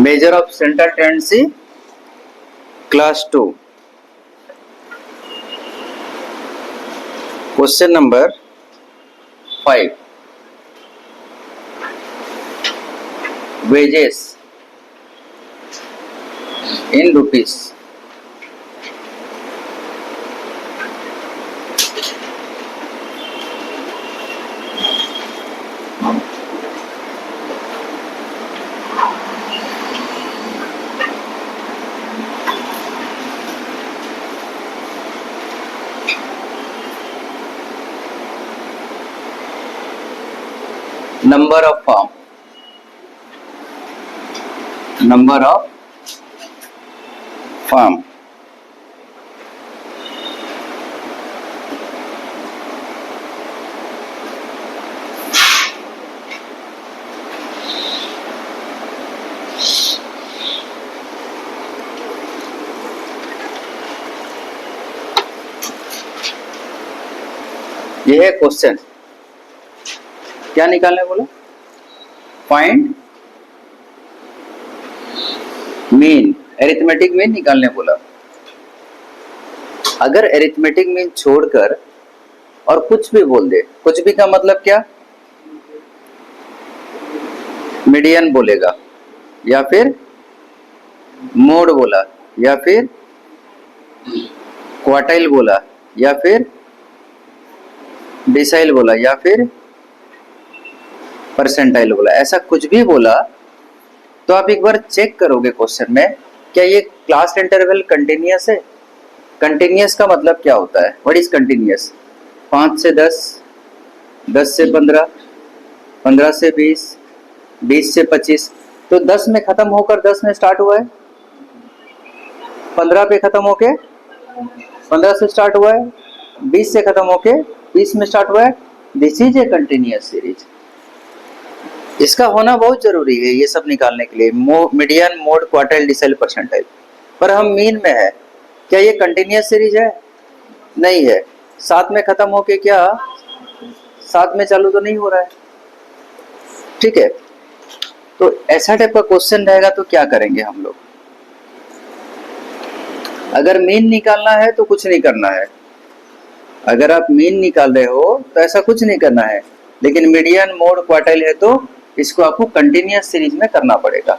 Measure of central tendency class 2 question number 5 wages in rupees. Number of form, number of form, ये है question. क्या निकालने बोला? Find mean, arithmetic mean निकालने बोला। अगर एरिथमेटिक मीन छोड़कर और कुछ भी बोल दे, कुछ भी का मतलब क्या? मीडियन बोलेगा या फिर मोड बोला या फिर क्वार्टाइल बोला या फिर डिसाइल बोला या फिर परसेंटाइल बोला, ऐसा कुछ भी बोला तो आप एक बार चेक करोगे क्वेश्चन में, क्या ये क्लास इंटरवल कंटिन्यूअस है? कंटिन्यूअस का मतलब क्या होता है? What is continuous? 5 से 10, 10 से 15, 15 से 20, 20 से 25, तो 10 में खत्म होकर 10 में स्टार्ट हुआ है, 15 पे खत्म होके 15 से स्टार्ट हुआ है, 20 से खत्म होके 20 में स्टार्ट हुआ है। This is a continuous series. इसका होना बहुत जरूरी है ये सब निकालने के लिए, median, mode, quartile, decile, percentile. पर हम मीन में है, क्या ये कंटिन्यूअस सीरीज है? नहीं है। 7 में खत्म होके क्या 7 में चालू तो नहीं हो रहा है, ठीक है। तो ऐसा टाइप का क्वेश्चन रहेगा तो क्या करेंगे हम लोग? अगर मीन निकालना है तो कुछ नहीं करना है। अगर आप मीन निकाल रहे हो तो ऐसा कुछ नहीं करना है, लेकिन मीडियन, मोड, क्वार्टाइल है तो इसको आपको कंटिन्यूअस सीरीज में करना पड़ेगा,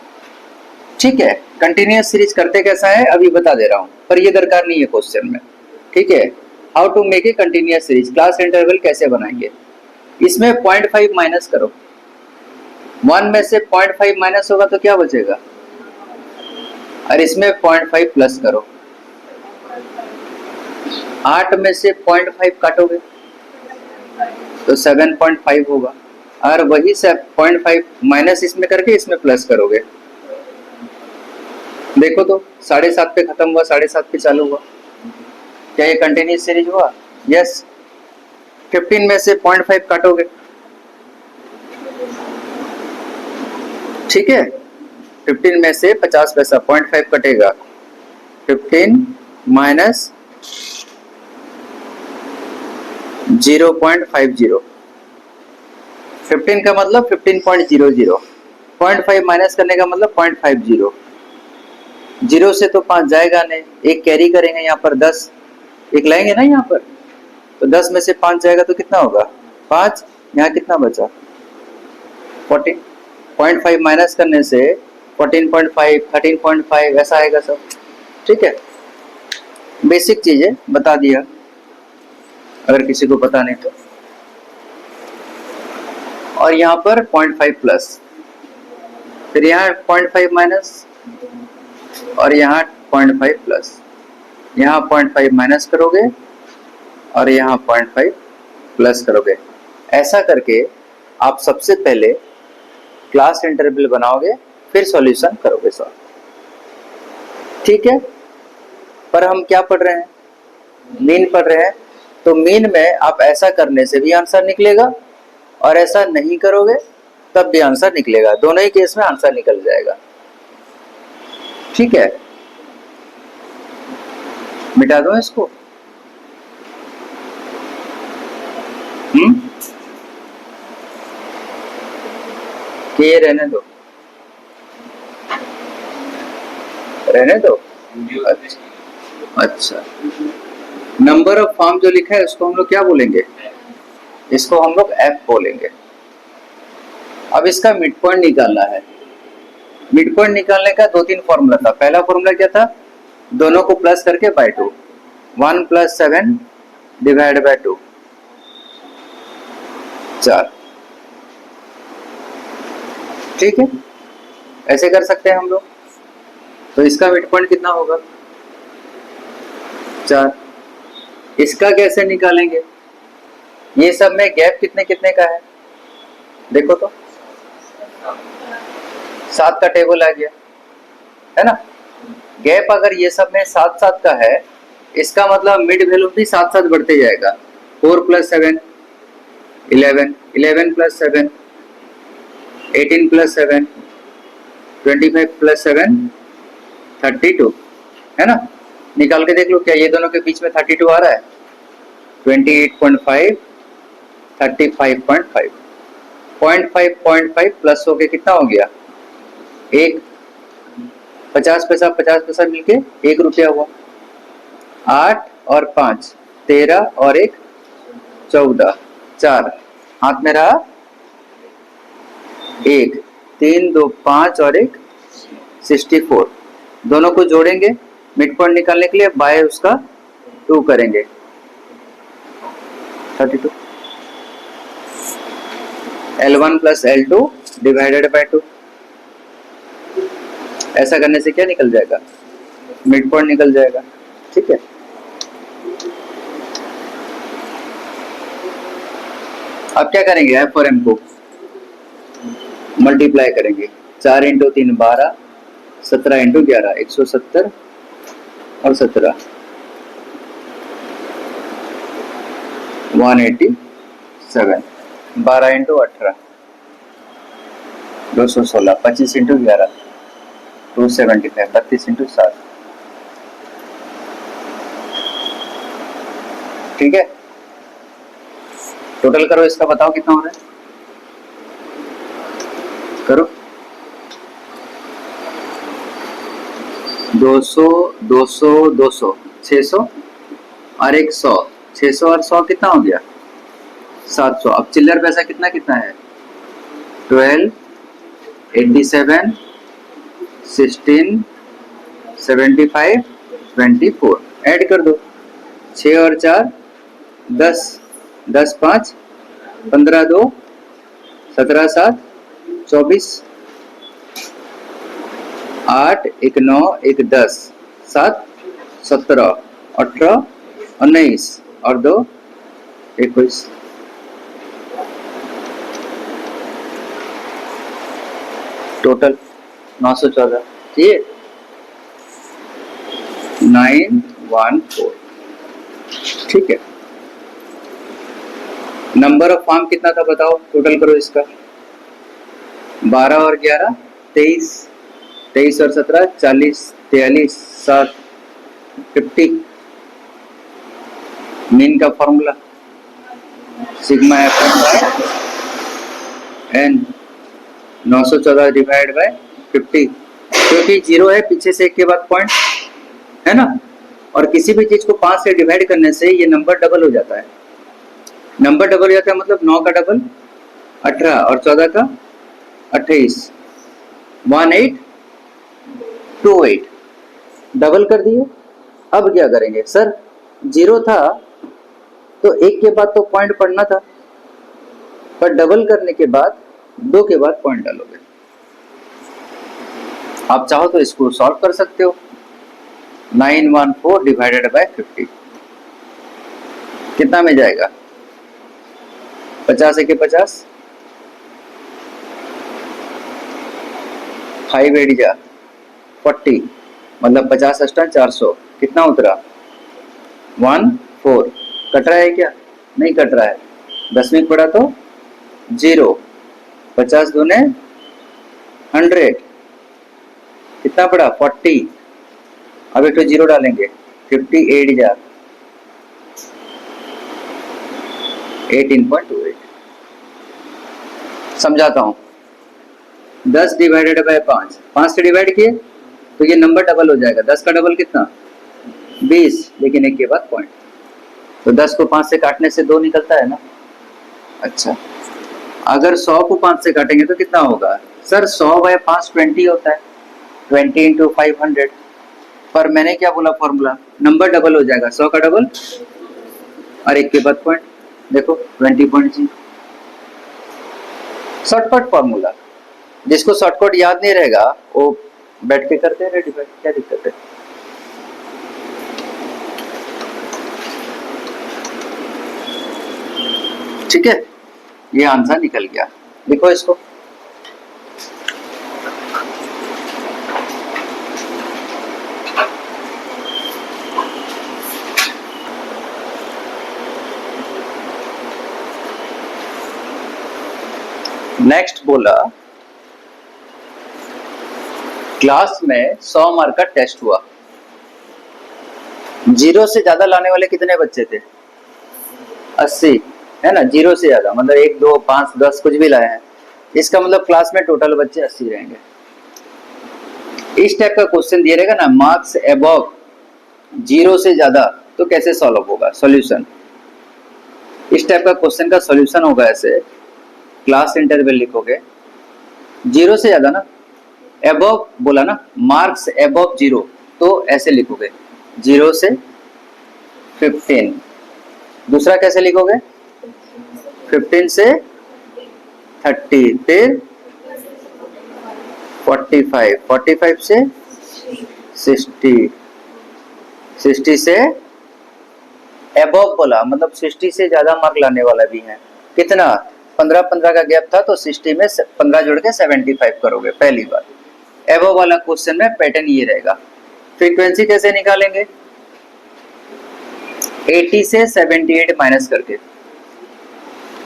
ठीक है। कंटिन्यूअस सीरीज करते कैसा है अभी बता दे रहा हूं, पर ये दरकार नहीं है क्वेश्चन में, ठीक है। How to make a continuous series, class interval कैसे बनाएंगे? इसमें 0.5 माइनस करो, 1 में से 0.5 माइनस होगा तो क्या बचेगा, और इसमें 0.5 प्लस करो। 8 में से 0.5 काटोगे तो 7.5 होगा, और वही से 0.5 माइनस इसमें करके इसमें प्लस करोगे। देखो तो 7.5 पे खत्म हुआ, 7.5 पे चालू हुआ, क्या ये कंटिन्यूअस सीरीज हुआ? यस। 15 में से 0.5 काटोगे, ठीक है। 15 में से 50 पैसा 0.5 कटेगा, 15 माइनस 0.50, 15 का मतलब 15.00, 0.5 माइनस करने का मतलब 0.50, 0 से तो 5 जाएगा नहीं, एक कैरी करेंगे यहाँ पर 10, एक लाएंगे ना यहाँ पर, तो 10 में से 5 जाएगा तो कितना होगा 5, यहाँ कितना बचा 14, 0.5 माइनस करने से 14.5, 13.5 ऐसा आएगा सब, ठीक है। बेसिक चीज है, बता दिया अगर किसी को पता नहीं तो। और यहाँ पर 0.5 प्लस, फिर यहाँ 0.5 माइनस, और यहाँ 0.5 प्लस, यहाँ 0.5 माइनस करोगे और यहाँ 0.5 प्लस करोगे। ऐसा करके आप सबसे पहले क्लास इंटरवल बनाओगे, फिर सॉल्यूशन करोगे सॉल्व, ठीक है। पर हम क्या पढ़ रहे हैं? मीन पढ़ रहे हैं, तो मीन में आप ऐसा करने से भी आंसर निकलेगा और ऐसा नहीं करोगे तब भी आंसर निकलेगा, दोनों ही केस में आंसर निकल जाएगा, ठीक है। मिटा दो इसको, कि ये रहने दो, रहने दो। अच्छा, नंबर ऑफ फॉर्म जो लिखा है उसको हम लोग क्या बोलेंगे? इसको हम लोग एफ बोलेंगे। अब इसका मिड पॉइंट निकालना है। मिड पॉइंट निकालने का 2-3 फॉर्मूला था। पहला फॉर्मूला क्या था? दोनों को प्लस करके बाय 2, 1 + 7 डिवाइड बाय 2, 4। ठीक है, ऐसे कर सकते हैं हम लोग। तो इसका मिड पॉइंट कितना होगा? 4। इसका कैसे निकालेंगे? ये सब में गैप कितने कितने का है देखो तो। 7 का टेबल आ गया है ना। गैप अगर ये सब में 7-7 का है, इसका मतलब मिड वैल्यू भी 7-7 बढ़ते जाएगा। 4 + 7 11, 11 + 7 18 + 7 25 + 7 32, है ना। निकाल के देख लो, क्या ये दोनों के बीच में 32 आ रहा है? 28.5 35.5, 0.5 प्लस हो के कितना हो गया? 1। 50 पैसा मिलके 1 रुपया हुआ। 8 और 5 13 और 1 14, 4 हाथ में रहा 1, 3 2 5 और 1 64। दोनों को जोड़ेंगे मिड पॉइंट निकालने के लिए, बाय उसका 2 करेंगे, 32। L1 + L2 divided by 2। ऐसा करने से क्या निकल जाएगा? मिड पॉइंट निकल जाएगा। ठीक है, अब क्या करेंगे? F और M को मल्टीप्लाई करेंगे। 4 × 3 12, 17 × 11 170 और 17 187, 12 × 18 216, 25 × 11 275, 32 × 7। ठीक है, टोटल करो इसका, बताओ कितना हो रहा है? करो। 200 200 200 600 और 100, 600 और 100 कितना हो गया? 700। अब चिल्लर पैसा कितना कितना है? 12 87 16 75 24। ऐड कर दो। 6 और 4 10, 10 5 15 2 17 7 24, 8 1 9 1 10 7 17 18 19 और 2 21। टोटल 914। ठीक है, 914। ठीक है, नंबर ऑफ फॉर्म कितना था बताओ? टोटल करो इसका। 12 और 11 23, 23 और 17 40 43 7 50। मीन का formula sigma f n 914 divide by 50, क्योंकि 0 है पीछे से 1 के बाद पॉइंट, है ना। और किसी भी चीज को 5 से डिवाइड करने से ये नंबर डबल हो जाता है। नंबर डबल हो जाता है मतलब 9 का डबल 18 और 14 का 28, 1828 डबल कर दिए। अब क्या करेंगे? सर 0 था तो 1 के बाद तो पॉइंट पढ़ना था, पर डबल करने के बाद 2 के बाद पॉइंट डालोगे। आप चाहो तो इसको सॉल्व कर सकते हो। 914 डिवाइडेड बाय 50 कितना में जाएगा? 50 के 50, 5 8 जा 40, मतलब 50 अष्टा 400। कितना उतरा? 14। कट रहा है क्या? नहीं कट रहा है। 10वीं पढ़ा तो 0, 50 दूने 100, कितना पड़ा? 40। अब एक तो 0 डालेंगे, 58 जा 18.28। समझाता हूं। 10 डिवाइडेड बाय 5, 5 से डिवाइड किए तो ये नंबर डबल हो जाएगा। 10 का डबल कितना? 20, लेकिन एक के बाद पॉइंट। तो 10 को 5 से काटने से 2 निकलता है ना। अच्छा, अगर 100 को 5 से काटेंगे तो कितना होगा? सर 100/5 20 होता है, 20 × 500। पर मैंने क्या बोला फॉर्मूला? नंबर डबल हो जाएगा, 100 का डबल और एक के बाद पॉइंट। देखो 20.0 शॉर्टकट फॉर्मूला। जिसको शॉर्टकट याद नहीं रहेगा वो बैठ के करते हैं, डिवाइड, क्या दिक्कत है? ठीक है, ये आंसर निकल गया। लिखो इसको। नेक्स्ट बोला क्लास में 100 मार्क का टेस्ट हुआ, 0 से ज्यादा लाने वाले कितने बच्चे थे? 80 है ना। 0 से ज्यादा मतलब 1 2 5 10 कुछ भी लाए हैं, इसका मतलब क्लास में टोटल बच्चे 80 रहेंगे। इस टाइप का क्वेश्चन दिया रहेगा ना, मार्क्स अबव 0 से ज्यादा, तो कैसे सॉल्व होगा? सॉल्यूशन इस टाइप का क्वेश्चन का सॉल्यूशन होगा ऐसे, क्लास इंटरवल लिखोगे 0 से ज्यादा ना, अबव बोला ना, मार्क्स अबव 0, तो ऐसे लिखोगे 0 से 15। दूसरा कैसे लिखोगे? 15 से 30, फिर 45, 45 से 60, 60 से अबव बोला मतलब 60 से ज्यादा मार्क लाने वाला भी है। कितना? 15 का गैप था तो 60 में 15 जोड़ के 75 करोगे पहली बार। अबव वाला क्वेश्चन में पैटर्न ये रहेगा। फ्रीक्वेंसी कैसे निकालेंगे? 80 से 78 माइनस करके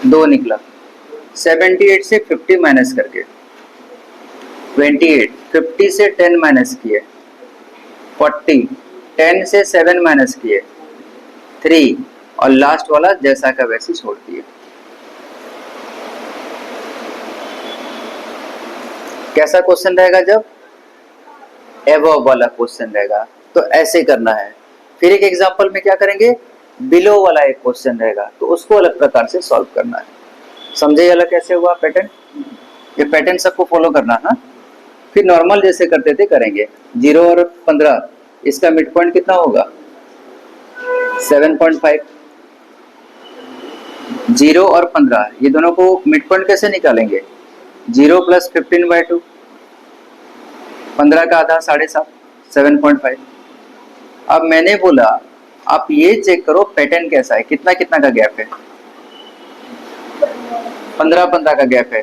2 निकला, 78 से 50 माइनस करके 28, 50 से 10 माइनस किए 40, 10 से 7 माइनस किए 3, और लास्ट वाला जैसा का वैसे छोड़ दिए। कैसा क्वेश्चन रहेगा? जब एबव वाला क्वेश्चन रहेगा तो ऐसे करना है। फिर एक एग्जांपल में क्या करेंगे, बिलो वाला एक क्वेश्चन रहेगा तो उसको अलग प्रकार से सॉल्व करना है। समझे अलग कैसे हुआ पैटर्न? ये पैटर्न सबको फॉलो करना है। फिर नॉर्मल जैसे करते थे करेंगे। 0 और 15, इसका मिड पॉइंट कितना होगा? 7.5। 0 और 15 ये दोनों को मिड पॉइंट कैसे निकालेंगे? 0 + 15/2, 15 का आधा 7.5, 7.5। अब मैंने बोला आप ये चेक करो पैटर्न कैसा है, कितना कितना का गैप है? 15 का गैप है,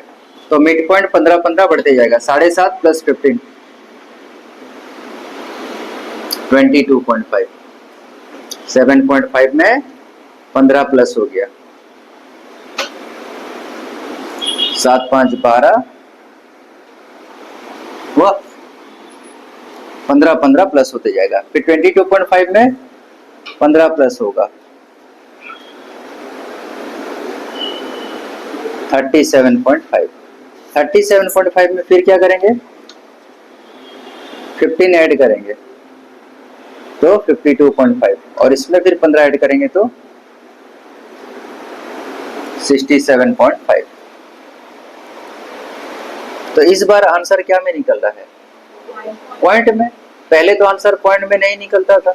तो मिड पॉइंट 15 बढ़ते जाएगा। 7.5 + 15 22.5, 7.5 में 15 प्लस हो गया, 7 5 12, वह 15 प्लस होते जाएगा। फिर 22.5 में 15 प्लस होगा, 37.5। 37.5 में फिर क्या करेंगे? 15 ऐड करेंगे तो 52.5, और इसमें फिर 15 ऐड करेंगे तो 67.5। तो इस बार आंसर क्या में निकल रहा है? पॉइंट में। पहले तो आंसर पॉइंट में नहीं निकलता था,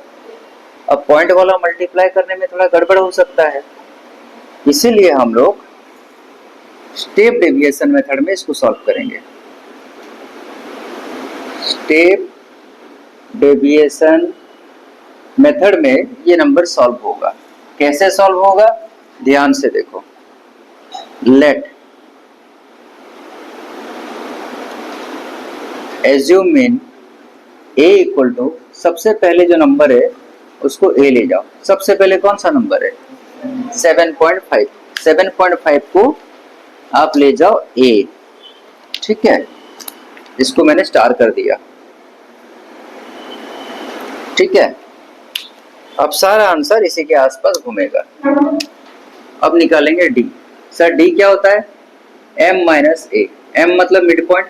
अब पॉइंट वाला मल्टीप्लाई करने में थोड़ा गड़बड़ हो सकता है, इसीलिए हम लोग स्टेप डेविएशन मेथड में इसको सॉल्व करेंगे। स्टेप डेविएशन मेथड में ये नंबर सॉल्व होगा। कैसे सॉल्व होगा? ध्यान से देखो। लेट एज्यूम इन a = सबसे पहले जो नंबर है उसको a ले जाओ। सबसे पहले कौन सा नंबर है? 7.5। 7.5 को आप ले जाओ a, ठीक है, इसको मैंने स्टार कर दिया, ठीक है। अब सारा आंसर इसी के आसपास घूमेगा। अब निकालेंगे d। सर d क्या होता है? m - a। m मतलब मिड पॉइंट।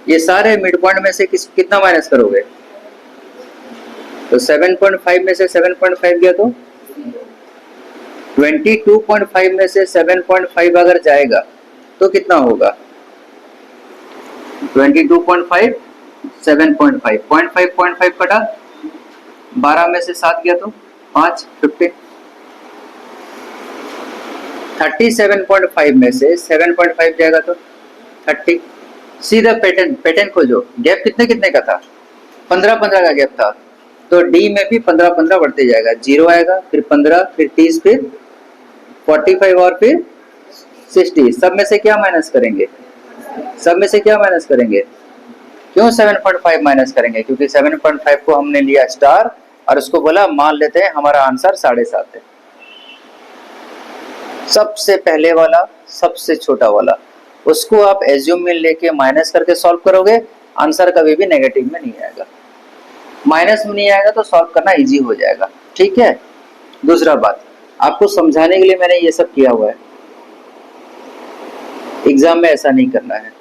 ये सारे मिड पॉइंट में से कितना माइनस करोगे? तो 7.5 में से 7.5 गया तो 22.5 में से 7.5 अगर जाएगा तो कितना होगा? 22.5 7.5 0.5 कटा, 12 में से 7 गया तो 5 15। 37.5 में से 7.5 जाएगा तो 30। सीधा पैटर्न खोजो। गैप कितने कितने का था? 15-15 का गैप था, तो डी में भी 15-15 बढ़ते जाएगा। 0 आएगा, फिर 15, फिर 30, फिर 45 और फिर 60। सब में से क्या माइनस करेंगे? सब में से क्या माइनस करेंगे? क्यों 7.5 माइनस करेंगे? क्योंकि 7.5 को हमने लिया स्टार और उसको बोला मान लेते हैं हमारा आंसर 7.5 है। सबसे पहले वाला, सबसे छोटा वाला, उसको आप एज्यूम में लेके माइनस करके सॉल्व करोगे, आंसर कभी भी नेगेटिव में नहीं आएगा। माइनस में नहीं आएगा तो सॉल्व करना इजी हो जाएगा। ठीक है। दूसरा बात, आपको समझाने के लिए मैंने ये सब किया हुआ है। एग्जाम में ऐसा नहीं करना है।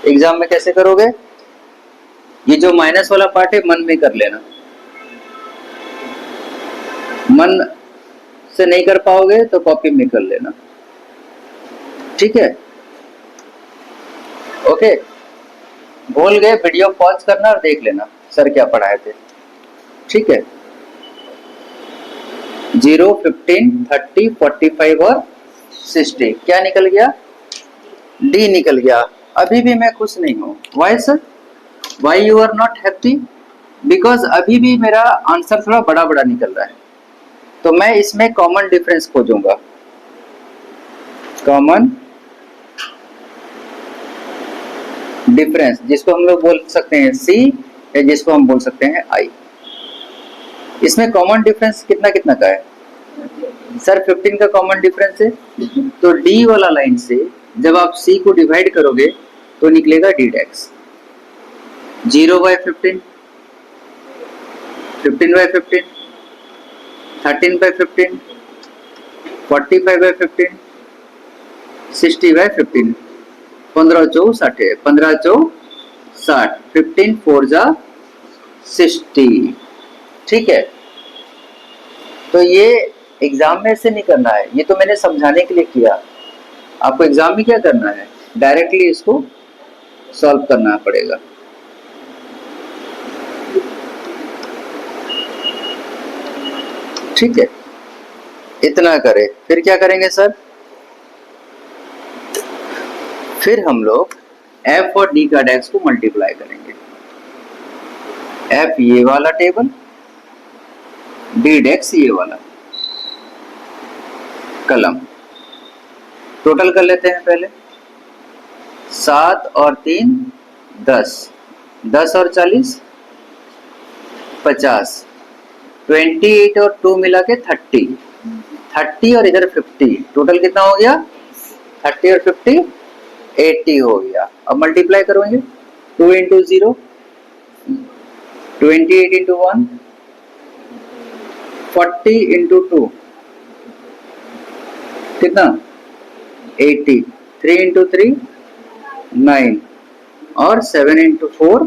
एग्जाम में कैसे करोगे? ये जो माइनस वाला पार्ट है मन में कर लेना। मन से नहीं कर पाओगे तो कॉपी में कर लेना। ठीक है, ओके। भूल गए, वीडियो पॉज करना और देख लेना सर क्या पढ़ाए थे। ठीक है। 0 15 30 45 और 60 क्या निकल गया? डी निकल गया। अभी भी मैं खुश नहीं हूं। Why sir? Why you are not happy? Because अभी भी मेरा आंसर थोड़ा बड़ा बड़ा निकल रहा है, तो मैं इसमें कॉमन डिफरेंस खोजूंगा। कॉमन डिफरेंस जिसको हम लोग बोल सकते हैं सी, या जिसको हम बोल सकते हैं आई। इसमें कॉमन डिफरेंस कितना कितना का है? सर 15 का कॉमन डिफरेंस है, तो डी वाला लाइन से जब आप सी को डिवाइड करोगे तो निकलेगा डी डेक्स। 0/15, 15/15, 13/15, 45/15, 60/15। 15 4 60, 15 4 60, 15 4 जा 60। ठीक है। तो ये एग्जाम में से नहीं करना है, ये तो मैंने समझाने के लिए किया। आपको एग्जाम में क्या करना है? डायरेक्टली इसको सॉल्व करना पड़ेगा। ठीक है, इतना करें। फिर क्या करेंगे सर? फिर हम लोग एफ और डी का डेक्स को मल्टीप्लाई करेंगे। एफ ये वाला टेबल, डी डेक्स ये वाला कलम। टोटल कर लेते हैं पहले। 7 और 3 10, 10 और 40 50, 28 और 2 मिला के 30, 30 और इधर 50, टोटल कितना हो गया? 30 और 50 80 हो गया। अब मल्टीप्लाई करोगे। 2 इंटू 0 28 इंटू 1 40 इंटू 2 कितना? 80। 3 इंटू 3 9 और 7 इंटू 4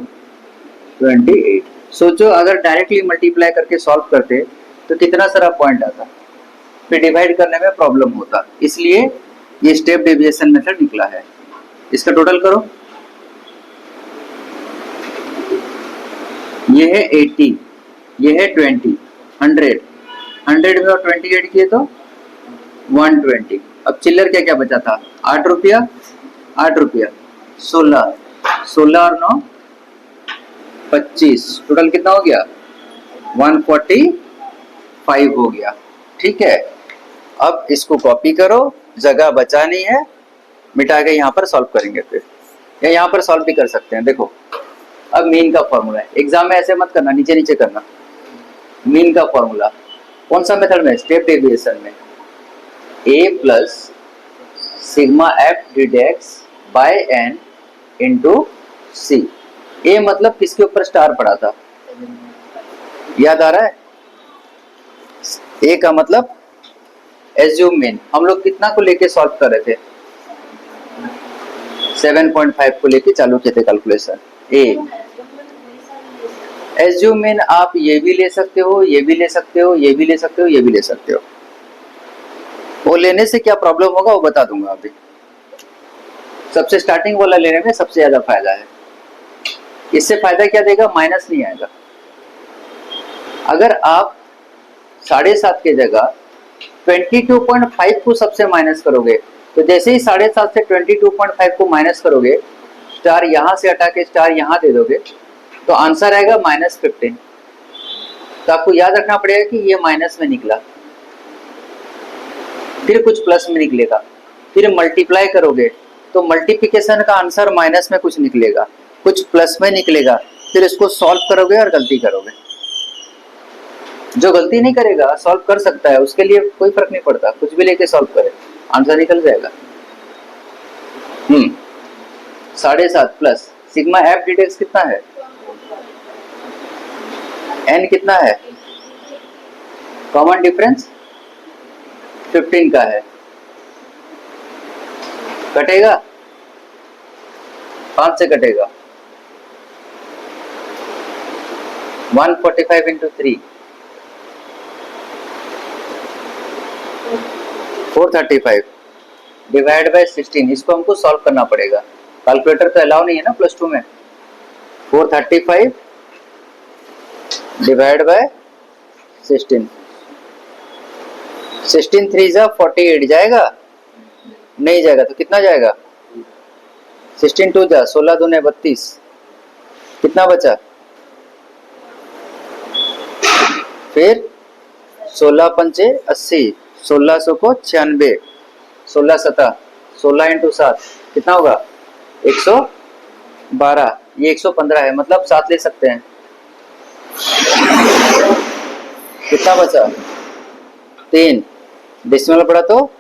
28। सोचो अगर डायरेक्टली मल्टीप्लाई करके सॉल्व करते तो कितना सारा पॉइंट आता, फिर डिवाइड करने में प्रॉब्लम होता। इसलिए ये स्टेप डेविएशन मेथड निकला है। इसका टोटल करो। ये है 80, ये है 20, 100, 100 में और 20 ऐड किए तो 120। अब चिल्लर क्या क्या बचा था? 8 रुपया, 8 रुपया, 16, 16 और 9 25, टोटल कितना हो गया? 145 हो गया। ठीक है। अब इसको कॉपी करो, जगह बचानी है, मिटा के यहाँ पर सॉल्व करेंगे फिर, या यहाँ पर सॉल्व भी कर सकते हैं। देखो अब मीन का फॉर्मूला है। एग्जाम में ऐसे मत करना, नीचे नीचे करना। मीन का फॉर्मूला कौन सा मेथड में? स्टेप डेविएशन में। a plus sigma F D D X by N into C. A मतलब किसके ऊपर स्टार पड़ा था? याद आ रहा है? ए का मतलब एज्यूम मीन। हम लोग कितना को लेके सॉल्व कर रहे थे? 7.5 को लेके चालू किए थे कैलकुलेशन। ए एज्यूम इन आप ये भी ले सकते हो, ये भी ले सकते हो, ये भी ले सकते हो, ये भी ले सकते हो। वो लेने से क्या प्रॉब्लम होगा वो बता दूंगा अभी। सबसे स्टार्टिंग वाला लेने में सबसे ज्यादा फायदा है। इससे फायदा क्या देगा, माइनस नहीं आएगा। अगर आप 7.5 के जगह 22.5 को सबसे माइनस करोगे, तो जैसे ही 7.5 से 22.5 को माइनस करोगे, स्टार यहां से हटा के स्टार यहां दे दोगे, तो आंसर आएगा -15। तो आपको याद रखना पड़ेगा कि ये माइनस में निकला, फिर कुछ प्लस में निकलेगा, फिर मल्टीप्लाई करोगे तो मल्टीप्लिकेशन का आंसर माइनस में कुछ निकलेगा, कुछ प्लस में निकलेगा, फिर इसको सॉल्व करोगे और गलती करोगे। जो गलती नहीं करेगा सॉल्व कर सकता है, उसके लिए कोई फर्क नहीं पड़ता, कुछ भी लेके सॉल्व करे आंसर निकल जाएगा। 7.5 प्लस सिग्मा एफ डिटेक्स कितना है, एन कितना है, कॉमन डिफरेंस 15 का है, कटेगा 5 से कटेगा, 145 इंटू 3 435 डिवाइड बाय 16। इसको हमको सॉल्व करना पड़ेगा, कैलकुलेटर तो अलाउ नहीं है ना +2 में। 435 डिवाइड बाय 16, 16 3 जा 48 जाएगा, नहीं जाएगा तो कितना जाएगा, 16 2 जा 16 2 32, कितना बचा, फिर 16 पंचे 80, 1600 को 96, 16 7 16 इंटू 7 कितना होगा 112, ये 115 है, मतलब 7 ले सकते हैं। कितना बचा 3, डेसिमल पड़ा तो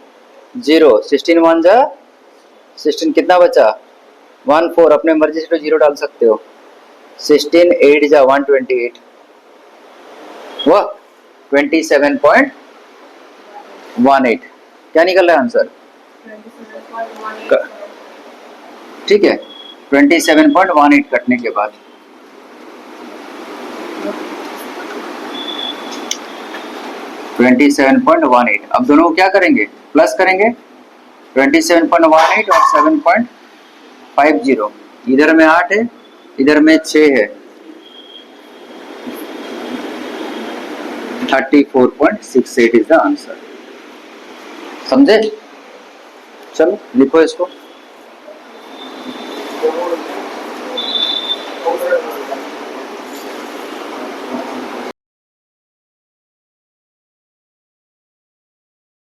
0, 16 1 जा 16, कितना बचा 14, अपने मर्जी से तो 0 डाल सकते हो, 16 8 जा 128, वह 27.18। क्या निकल रहा है आंसर, ठीक है 27.18 कटने के बाद 27.18। अब दोनों को क्या करेंगे, प्लस करेंगे, 27.18 और 7.50, इधर में 8 है, इधर में 6 है, 34.68 इज द आंसर। समझे, चलो लिखो इसको।